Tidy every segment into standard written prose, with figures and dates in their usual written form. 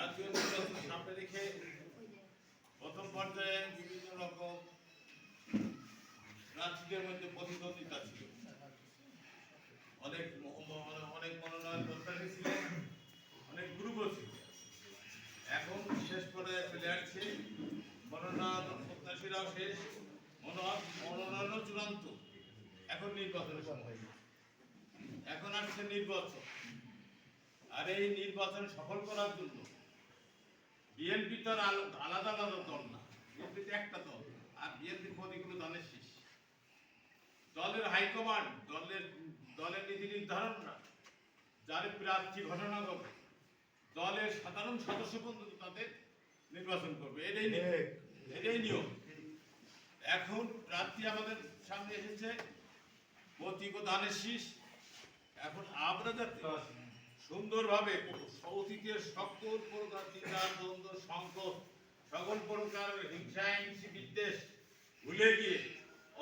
জাতীয় নির্বাচন সামনে রেখে প্রথম পর্যায়ে বিভিন্ন রকম প্রার্থীদের মধ্যে প্রতিদ্বন্দ্বিতা ছিল। অনেক মনোনয়ন প্রত্যাশী ছিলেন, অনেক গ্রুপও ছিল। এখন শেষ পর্যায়ে চলে আসছে, মনোনয়ন প্রত্যাশীরাও শেষ, মনোনয়নও চূড়ান্ত। এখন নির্বাচনের সময়, এখন আসছে নির্বাচন। আর এই নির্বাচন সফল করার জন্য বিএনপি তো আলাদা আলাদা দল না, বিএনপি তো একটা দল, আর বিএনপির প্রতিগুলো দলের শেষ। দলের হাইকমান্ড, দলের নীতি নির্ধারণরা যার প্রার্থী ঘোষণা করবে, দলের সাধারণ সদস্য পর্যন্ত তাদের নির্বাচন করবে। এটাই নিয়ম। এখন প্রার্থী আমাদের সামনে এসেছে, প্রতীক ও ধানের শীষ। এখন আমরা যাতে সুন্দরভাবে অতীতের সকল প্রকার দ্বিধা, দ্বন্দ্ব, সংকট, সকল প্রকার হিংসা হিংসি বিদ্বেষ ভুলে গিয়ে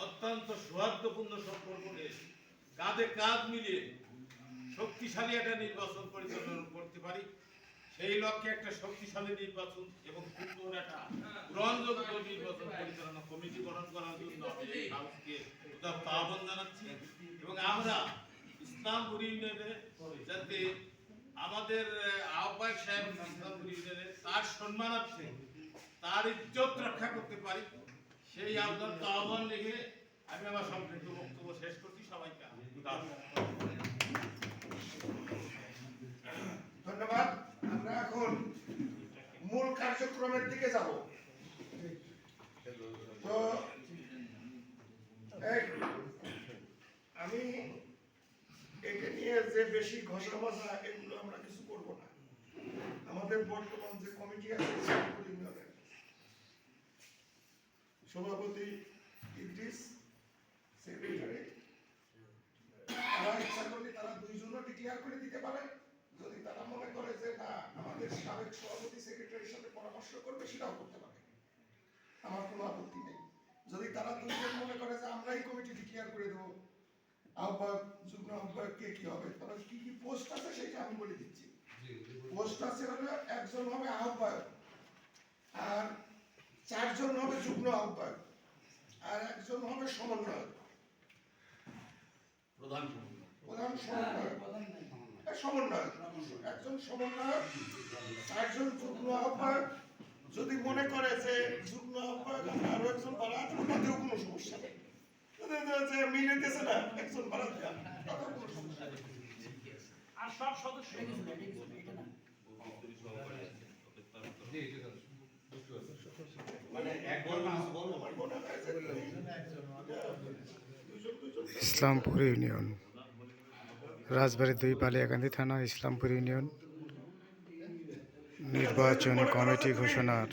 অত্যন্ত সৌহার্দ্যপূর্ণ সম্পর্ক নিয়ে কাঁধে কাঁধ মিলিয়ে শক্তিশালী একটা নির্বাচন পরিচালনা করতে পারি, সেই লক্ষ্যে একটা শক্তিশালী নির্বাচন এবং সুন্দর একটা গ্রহণযোগ্য নির্বাচন পরিচালনা কমিটি গঠন করার জন্য আমি এই হাউসকে আহ্বান জানাচ্ছি। এবং আমরা ইসলামপুর ইউনিয়নে যাতে আমাদের আহ্বায়ক সাহেব ইসলামপুর ইউনিয়নে তার সম্মানার্থে তার ইজ্জত রক্ষা করতে পারি, সেই আহ্বান লিখে আমি আমার সংক্ষিপ্ত বক্তব্য শেষ করছি। সবাইকে ধন্যবাদ। আমরা এখন মূল কার্যক্রমের দিকে যাব। তো আমি এটা নিয়ে যে বেশি ঘষা মাজা এগুলো আমরা কিছু করব না। আমাদের বর্তমান যে কমিটি আছে সভাপতি ইদ্রিস, সেক্রেটারি, তারা ইচ্ছা করলে তারা দুইজনও ডিক্লেয়ার করে দিতে পারে। যদি তারা মনে করে যে না আমাদের সাবেক সভাপতি সেক্রেটারির সাথে পরামর্শ করবে, সেটাও করতে পারে, আমার কোনো আপত্তি নেই। যদি তারা দুইজন মনে করে যে আমরাই কমিটি ডিক্লেয়ার করে দেবো, আহ্বায়ক যুগ্ম আহ্বায়ক কে কি হবে, তারা কি কি পোস্ট আছে সেটা আমি বলে দিচ্ছি। পোস্ট আছে হলো একজন হবে আহ্বায়ক, আর চারজন হবে যুগ্ম আহ্বায়ক, আর একজন হবে সমন্বয়ক, প্রধান সমন্বয়ক, একজন সমন্বয়ক, চারজন যুগ্ম আহ্বায়ক। যদি মনে করে যে যুগ্ম আহ্বায়ক আরো একজন বাড়ান, তাতেও কোনো সমস্যা নেই। যে মিলে গেছে না একজন বাড়ান, তাতেও কোনো সমস্যা নেই। আর সব সদস্য ইসলামপুর ইউনিয়ন, রাজবাড়ী 2, বালিয়াকান্দি থানা, ইসলামপুর ইউনিয়ন নির্বাচনী কমিটি ঘোষণার